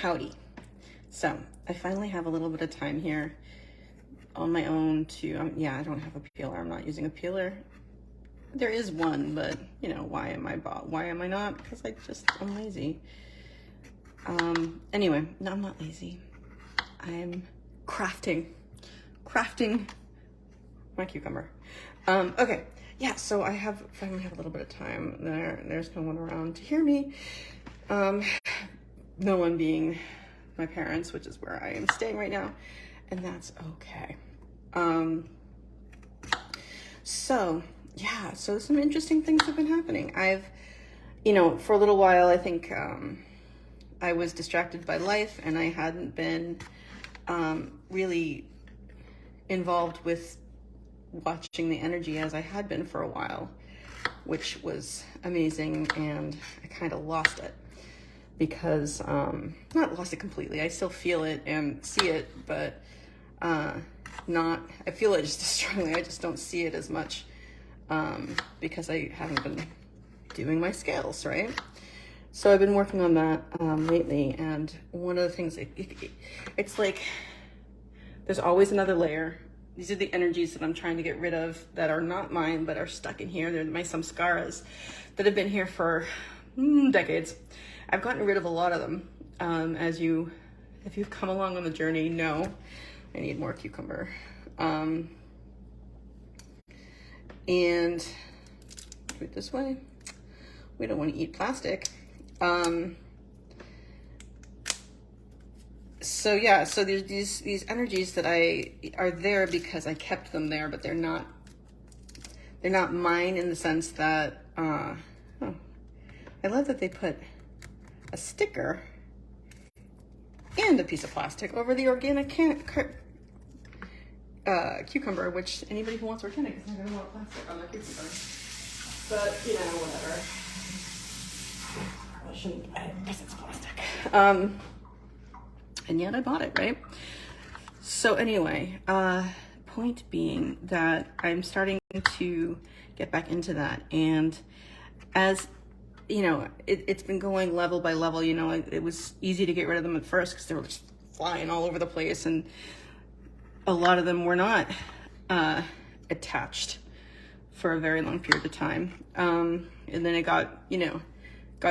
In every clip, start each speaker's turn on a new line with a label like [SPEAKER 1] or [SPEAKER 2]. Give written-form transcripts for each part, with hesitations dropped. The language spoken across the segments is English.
[SPEAKER 1] Howdy. So I finally have a little bit of time here on my own to, yeah, I don't have a peeler. I'm not using a peeler. There is one, but you know, why am I not? Because I'm lazy. Anyway, no, I'm not lazy. I'm crafting my cucumber. Okay, yeah, so I finally have a little bit of time. There's no one around to hear me. No one being my parents, which is where I am staying right now, and that's okay. So yeah, so some interesting things have been happening. For a little while, I think I was distracted by life, and I hadn't been really involved with watching the energy as I had been for a while, which was amazing, and I kind of lost it because, not lost it completely. I still feel it and see it, but I feel it just as strongly. I just don't see it as much because I haven't been doing my scales, right? So I've been working on that lately, and one of the things, it's like there's always another layer. These are the energies that I'm trying to get rid of that are not mine, but are stuck in here. They're my samskaras that have been here for decades. I've gotten rid of a lot of them. If you've come along on the journey, know I need more cucumber. And do it this way. We don't want to eat plastic. So yeah, so there's these energies that are there because I kept them there, but they're not mine in the sense that, I love that they put a sticker and a piece of plastic over the organic cucumber, which anybody who wants organic is not going to want plastic on their cucumber. But, whatever. I guess it's plastic. And yet I bought it, right? So anyway, point being that I'm starting to get back into that. And as it's been going level by level. It was easy to get rid of them at first because they were just flying all over the place, and a lot of them were not attached for a very long period of time. And then it got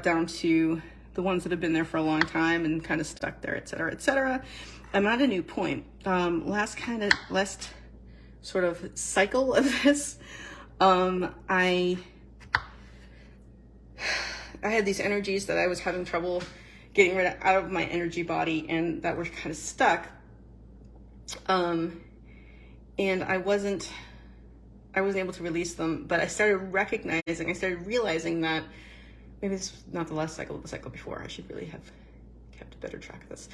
[SPEAKER 1] down to the ones that have been there for a long time and kind of stuck there, et cetera, et cetera. I'm at a new point. Last sort of cycle of this, I had these energies that I was having trouble getting out of my energy body, and that were kind of stuck. And I wasn't able to release them, but I started realizing that maybe this was not the last cycle, the cycle before. I should really have kept a better track of this.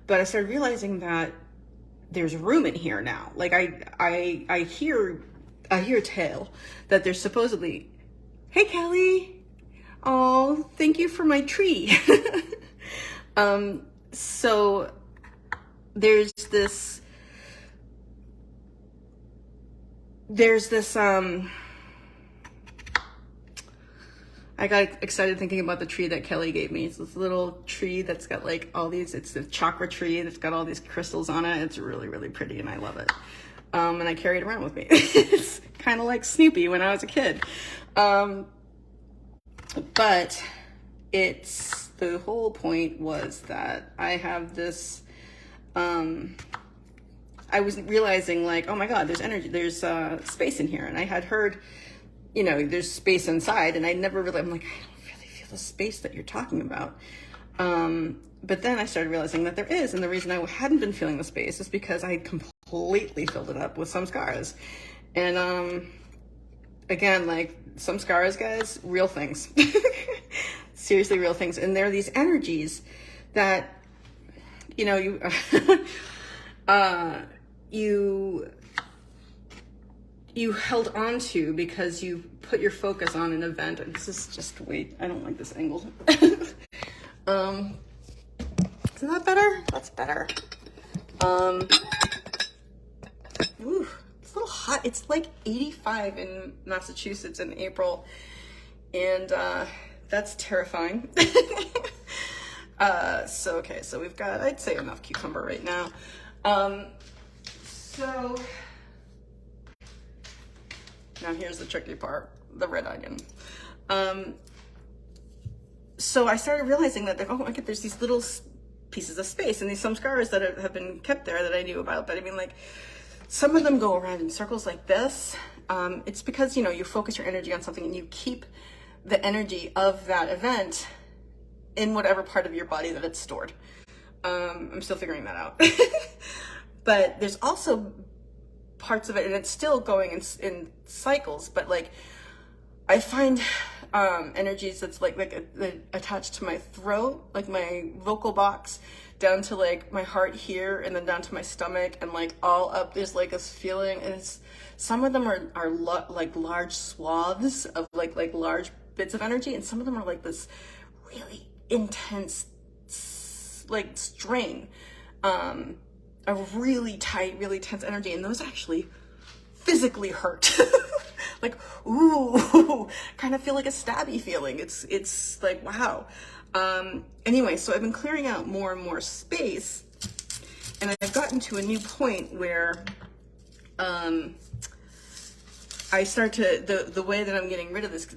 [SPEAKER 1] But I started realizing that there's room in here now. Like I hear a tale that there's supposedly, hey Kelly, oh, thank you for my tree. So there's this I got excited thinking about the tree that Kelly gave me. It's this little tree that's got like all these, it's a chakra tree that's got all these crystals on it. It's really, really pretty and I love it. And I carry it around with me. It's kind of like Snoopy when I was a kid. But the whole point was that I have this, I was realizing like, oh my God, there's energy, there's space in here. And I had heard, there's space inside, and I'm like, I don't really feel the space that you're talking about. But then I started realizing that there is, and the reason I hadn't been feeling the space is because I had completely filled it up with samskaras. And again, like samskaras, guys, real things. Seriously, real things. And there are these energies that, you held on to because you put your focus on an event. And this is just, wait, I don't like this angle. Isn't that better? That's better. Ooh, it's a little hot. It's like 85 in Massachusetts in April. And that's terrifying. Okay, so we've got, I'd say, enough cucumber right now. So now here's the tricky part, the red onion. So I started realizing that, oh my God, there's these little pieces of space and some scars that have been kept there that I knew about. But I mean, like, some of them go around in circles like this. It's because, you know, you focus your energy on something and you keep the energy of that event in whatever part of your body that it's stored. I'm still figuring that out. But there's also parts of it, and it's still going in cycles, but like I find energies that's like attached to my throat, like my vocal box, down to like my heart here, and then down to my stomach, and like all up there's like this feeling, and it's some of them are like large swaths of like large bits of energy, and some of them are like this really intense like strain, a really tight, really tense energy, and those actually physically hurt. Like, ooh, kind of feel like a stabby feeling. It's like, wow. Anyway, so I've been clearing out more and more space, and I've gotten to a new point where I start to, the way that I'm getting rid of this,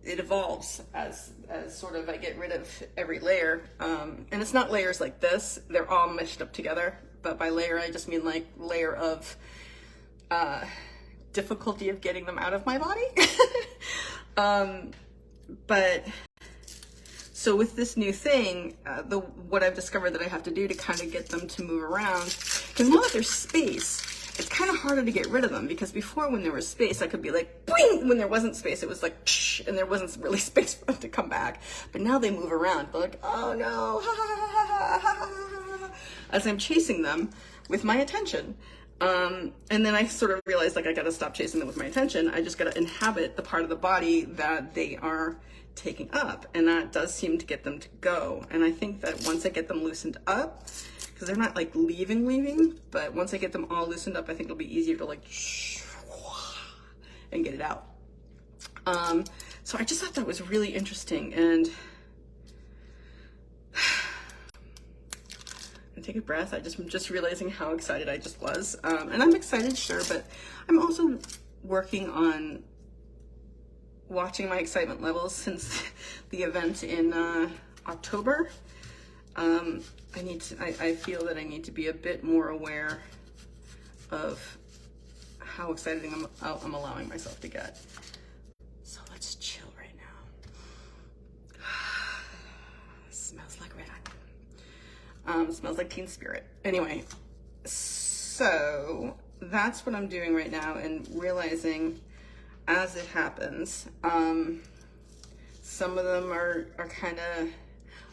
[SPEAKER 1] it evolves as sort of I get rid of every layer. And it's not layers like this, they're all meshed up together. But by layer, I just mean like layer of difficulty of getting them out of my body. But so with this new thing, what I've discovered that I have to do to kind of get them to move around, because now that there's space, it's kind of harder to get rid of them, because before when there was space, I could be like, boing! When there wasn't space, it was like, shh, and there wasn't really space for them to come back. But now they move around. They're like, oh no, as I'm chasing them with my attention. And then I sort of realized, like, I gotta stop chasing them with my attention. I just gotta inhabit the part of the body that they are taking up. And that does seem to get them to go. And I think that once I get them loosened up, because they're not like leaving, but once I get them all loosened up, I think it'll be easier to like and get it out. So I just thought that was really interesting, and take a breath. I'm just realizing how excited I just was, and I'm excited, sure, but I'm also working on watching my excitement levels since the event in October. I feel that I need to be a bit more aware of how excited I'm allowing myself to get. So let's chill right now. Smells like red onion. Smells like Teen Spirit. Anyway, so that's what I'm doing right now, and realizing as it happens, some of them are kind of,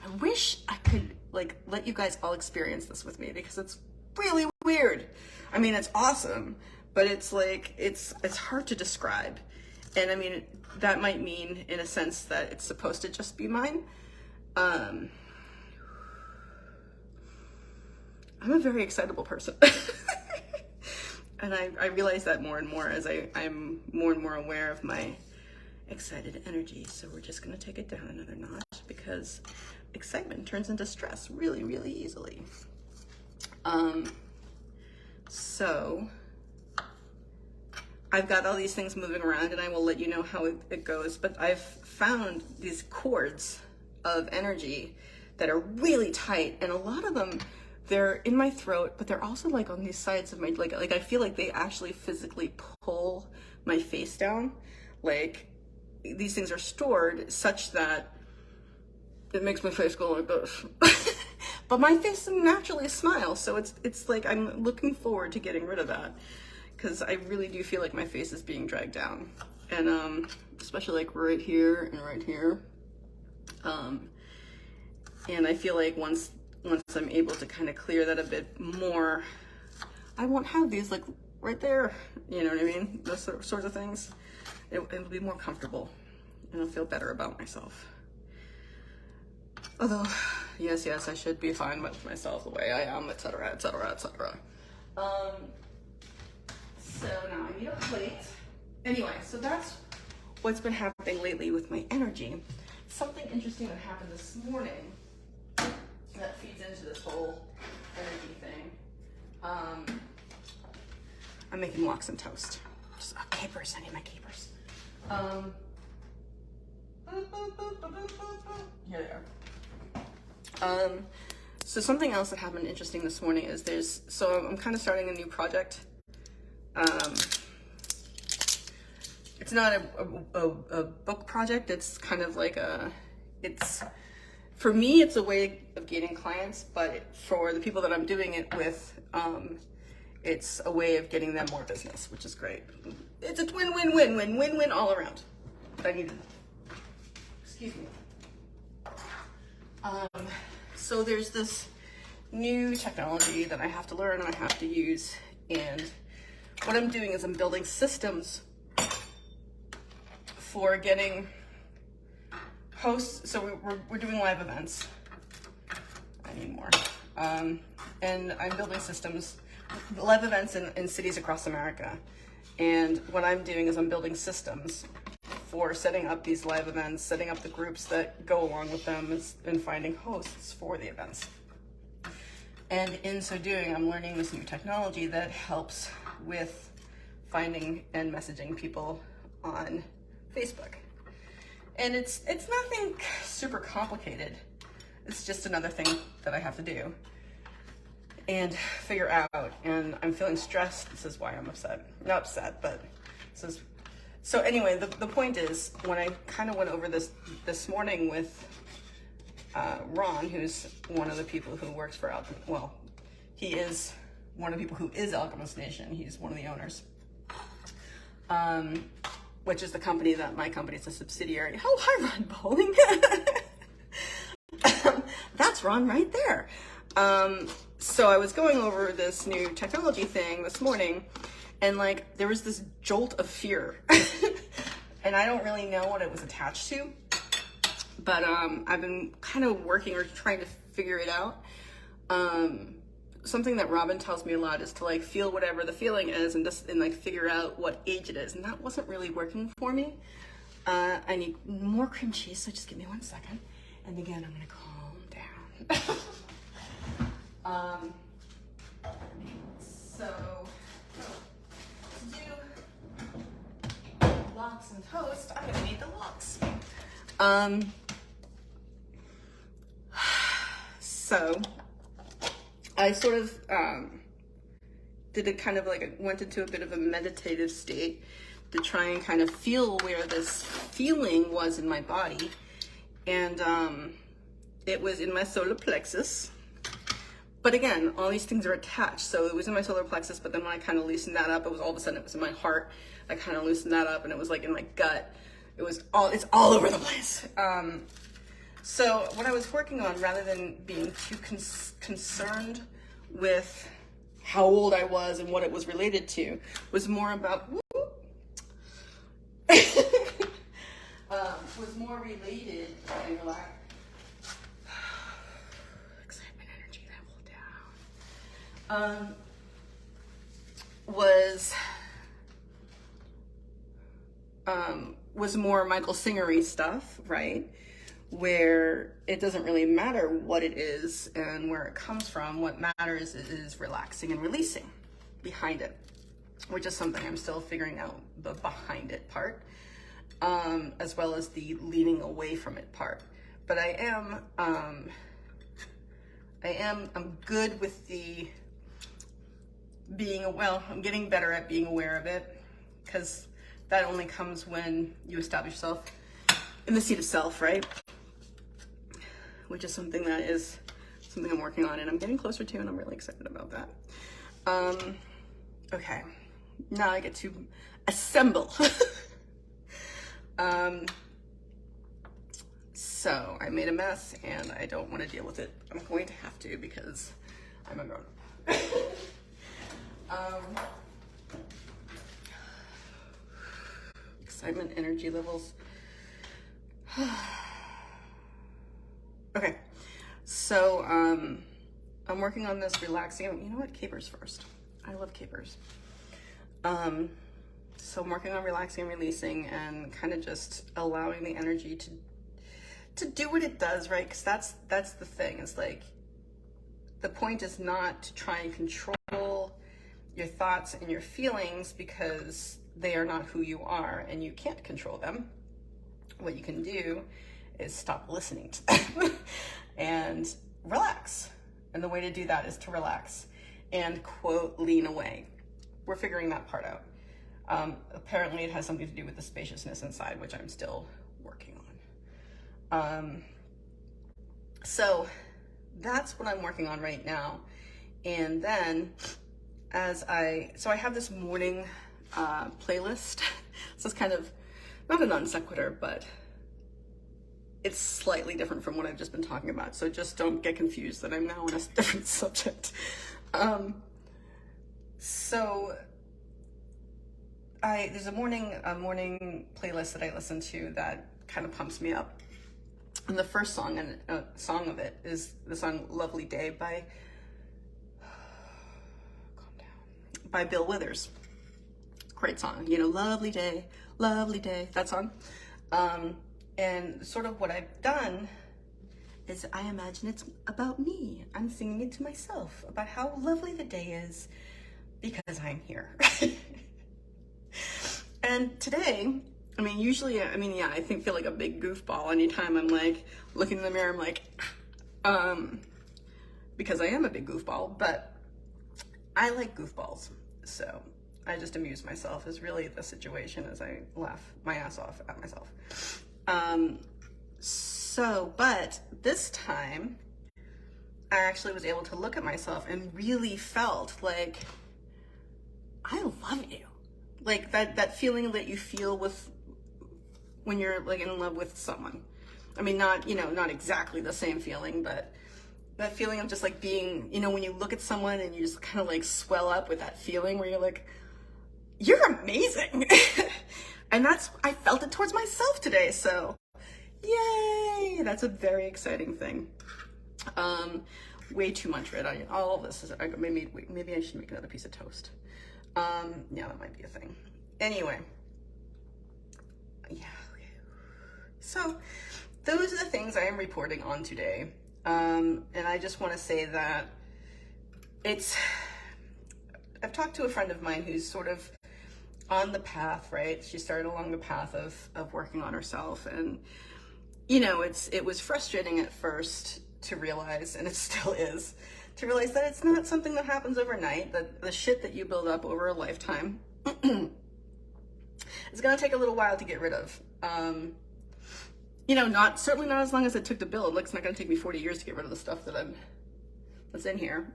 [SPEAKER 1] I wish I could like let you guys all experience this with me, because it's really weird. I mean, it's awesome, but it's like, it's hard to describe. And I mean, that might mean in a sense that it's supposed to just be mine. I'm a very excitable person. And I realize that more and more as I'm more and more aware of my excited energy. So we're just gonna take it down another notch, because excitement turns into stress really, really easily. So I've got all these things moving around, and I will let you know how it goes, but I've found these cords of energy that are really tight, and a lot of them, they're in my throat, but they're also like on these sides of my, like I feel like they actually physically pull my face down. Like, these things are stored such that it makes my face go like this. But my face naturally smiles, so it's like I'm looking forward to getting rid of that, because I really do feel like my face is being dragged down, and especially like right here and right here. And I feel like once I'm able to kind of clear that a bit more, I won't have these like right there, you know what I mean? Those sorts of things. It'll be more comfortable, and I'll feel better about myself. Although, yes, I should be fine with myself the way I am, etc., etc., etc. So now I need a plate. Anyway, so that's what's been happening lately with my energy. Something interesting that happened this morning whole energy thing. I'm making lox and toast. Just capers. I need my capers. Here they are. So something else that happened interesting this morning is I'm kind of starting a new project. It's not a book project. It's kind of like for me, it's a way of gaining clients, but for the people that I'm doing it with, it's a way of getting them more business, which is great. It's a win-win all around. I needed that. Excuse me. So there's this new technology that I have to learn and I have to use, and what I'm doing is I'm building systems for getting hosts. So we're doing live events. I need more. And I'm building systems, live events in cities across America. And what I'm doing is I'm building systems for setting up these live events, setting up the groups that go along with them, and finding hosts for the events. And in so doing, I'm learning this new technology that helps with finding and messaging people on Facebook. And it's nothing super complicated. It's just another thing that I have to do and figure out. And I'm feeling stressed. This is why I'm upset. Not upset, but so anyway, the point is, when I kind of went over this morning with Ron, who's one of the people who works for he is one of the people who is Alchemist Nation. He's one of the owners, which is the company that my company is a subsidiary. Oh, hi, Ron Bowling. That's Ron right there. So I was going over this new technology thing this morning, and like there was this jolt of fear, and I don't really know what it was attached to, but I've been kind of working or trying to figure it out. Something that Robin tells me a lot is to like feel whatever the feeling is and like figure out what age it is, and that wasn't really working for me. I need more cream cheese, so just give me 1 second. And again, I'm gonna calm down. So to do lox and toast, I'm gonna need the lox. So I sort of did it kind of like, went into a bit of a meditative state to try and kind of feel where this feeling was in my body. And it was in my solar plexus. But again, all these things are attached. So it was in my solar plexus, but then when I kind of loosened that up, it was all of a sudden it was in my heart. I kind of loosened that up and it was like in my gut. It's all over the place. So what I was working on, rather than being too concerned with how old I was and what it was related to, was more about, was more related, and relax. Excitement, energy level down. Was more Michael Singer-y stuff, right? Where it doesn't really matter what it is and where it comes from. What matters is relaxing and releasing behind it, which is something I'm still figuring out, the behind it part, as well as the leaning away from it part. But I'm good with the I'm getting better at being aware of it, because that only comes when you establish yourself in the seat of self, right? Which is something I'm working on and I'm getting closer to, and I'm really excited about that. Okay, now I get to assemble. So I made a mess and I don't want to deal with it. I'm going to have to, because I'm a grown-up. Excitement, energy levels. Okay, so I'm working on this relaxing. You know what? Capers first. I love capers. So I'm working on relaxing and releasing, and kind of just allowing the energy to do what it does, right? Because that's the thing. It's like, The point is not to try and control your thoughts and your feelings, because they are not who you are and you can't control them. What you can do is stop listening to them and relax. And the way to do that is to relax and, quote, lean away. We're figuring that part out. Apparently it has something to do with the spaciousness inside, which I'm still working on. So that's what I'm working on right now. And then I have this morning playlist. So it's kind of not a non sequitur, but it's slightly different from what I've just been talking about. So just don't get confused that I'm now on a different subject. There's a morning playlist that I listen to that kind of pumps me up. And the first song of it is the song "Lovely Day" by Bill Withers. Great song, "Lovely day, lovely day," that song. And sort of what I've done is I imagine it's about me. I'm singing it to myself about how lovely the day is because I'm here. And today, usually, I feel like a big goofball anytime I'm like looking in the mirror. I'm like, because I am a big goofball, but I like goofballs. So I just amuse myself is really the situation, as I laugh my ass off at myself. But this time I actually was able to look at myself and really felt like, I love you. Like that feeling that you feel when you're like in love with someone. Not exactly the same feeling, but that feeling of just like being, when you look at someone and you just kind of like swell up with that feeling where you're like, you're amazing. And I felt it towards myself today. So yay, that's a very exciting thing. Way too much red onion. All of this is, maybe I should make another piece of toast. Yeah, that might be a thing. Anyway, yeah. So those are the things I am reporting on today. And I just want to say that I've talked to a friend of mine who's sort of on the path, right? She started along the path of working on herself. And, it was frustrating at first to realize, and it still is, to realize that it's not something that happens overnight, that the shit that you build up over a lifetime is going to take a little while to get rid of. Certainly not as long as it took to build. Like, it's not going to take me 40 years to get rid of the stuff that's in here.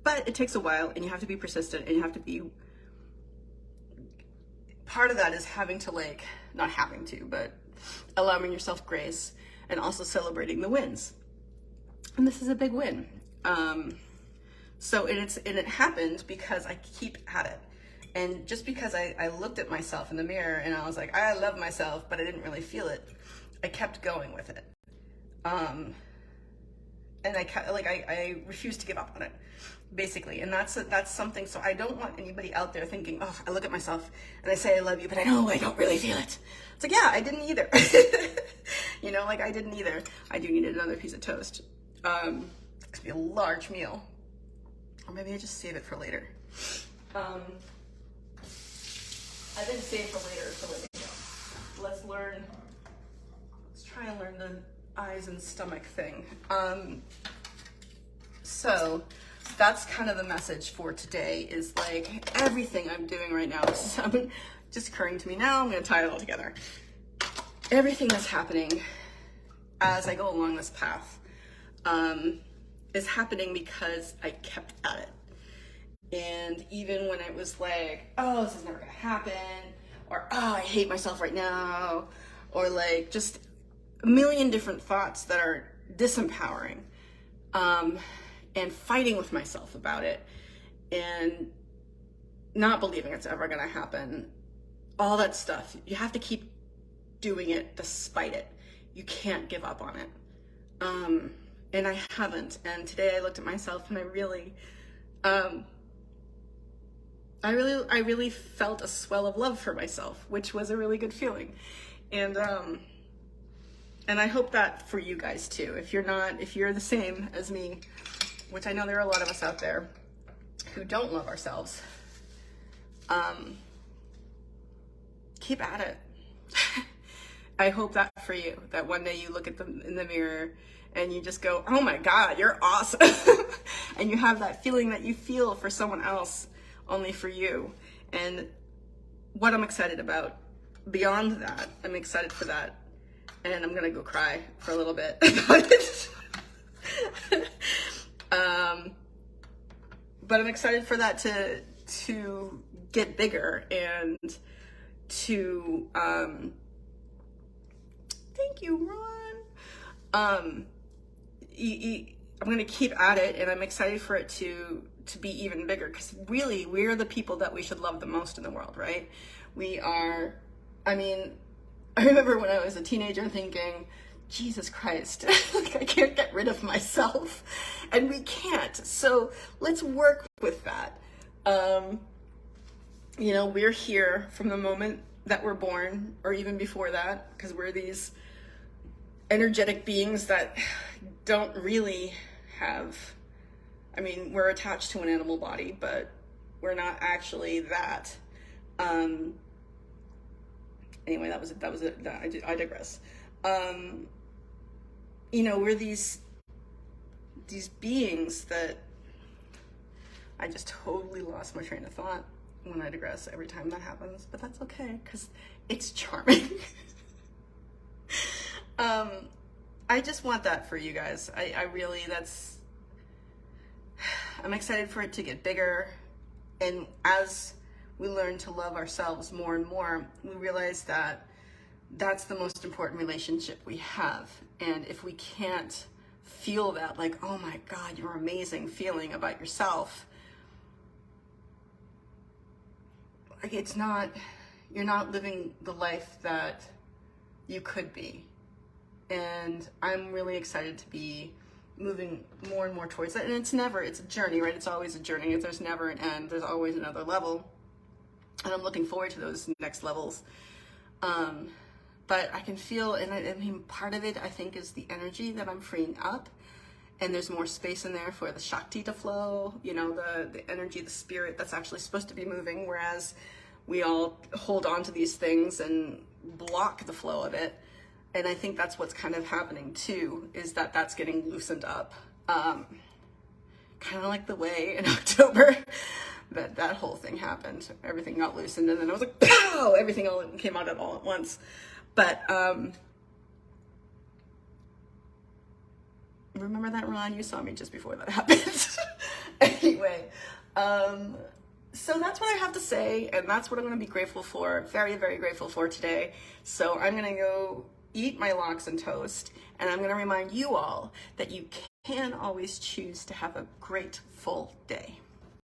[SPEAKER 1] But it takes a while, and you have to be persistent, and you have to be, part of that is having to, like, not having to, but allowing yourself grace and also celebrating the wins. And this is a big win. It happened because I keep at it. And just because I looked at myself in the mirror and I was like, I love myself, but I didn't really feel it, I kept going with it. And I refused to give up on it, basically. And that's something, so I don't want anybody out there thinking, oh, I look at myself and I say I love you, but I know I don't really feel it. It's like, yeah, I didn't either. I didn't either. I do need another piece of toast. It's gonna be a large meal. Or maybe I just save it for later. I didn't save for later, so let me go. Let's try and learn the eyes and stomach thing. So that's kind of the message for today, is like everything I'm doing right now, this is just occurring to me now, I'm gonna tie it all together. Everything that's happening as I go along this path is happening because I kept at it. And even when it was like, oh, this is never gonna happen, or oh, I hate myself right now, or like just a million different thoughts that are disempowering, and fighting with myself about it, and not believing it's ever gonna happen, all that stuff, you have to keep doing it despite it. You can't give up on it. And I haven't. And today I looked at myself and I really felt a swell of love for myself, which was a really good feeling. And I hope that for you guys too. If you're the same as me, which I know there are a lot of us out there who don't love ourselves, keep at it. I hope that for you, that one day you look at them in the mirror and you just go, oh my God, you're awesome. And you have that feeling that you feel for someone else, only for you. And what I'm excited about, beyond that, I'm excited for that. And I'm gonna go cry for a little bit about it. But I'm excited for that to get bigger and to, thank you, Ron. I'm gonna keep at it, and I'm excited for it to be even bigger, because really, we're the people that we should love the most in the world, right? We are, I mean, I remember when I was a teenager thinking, Jesus Christ, like I can't get rid of myself, and we can't. So let's work with that. You know, we're here from the moment that we're born, or even before that, because we're these energetic beings that don't really have, I mean, we're attached to an animal body, but we're not actually that. Anyway, that was it. I digress. You know, we're these beings that, I just totally lost my train of thought when I digress every time that happens, but that's okay, because it's charming. I just want that for you guys. I really, I'm excited for it to get bigger. And as we learn to love ourselves more and more, we realize that that's the most important relationship we have. And if we can't feel that, like, oh my God, you're amazing feeling about yourself, like you're not living the life that you could be. And I'm really excited to be moving more and more towards that. And it's a journey, right? It's always a journey. There's never an end. There's always another level. And I'm looking forward to those next levels. But I can feel, and I mean, part of it, I think, is the energy that I'm freeing up. And there's more space in there for the Shakti to flow, you know, the energy, the spirit that's actually supposed to be moving, whereas we all hold on to these things and block the flow of it. And I think that's what's kind of happening too, is that that's getting loosened up. Kind of like the way in October that whole thing happened. Everything got loosened, and then I was like, pow! Everything all came out all at once. But remember that, Ron? You saw me just before that happened. Anyway, so that's what I have to say, and that's what I'm going to be grateful for, very, very grateful for today. So I'm going to go eat my lox and toast, and I'm going to remind you all that you can always choose to have a grateful day.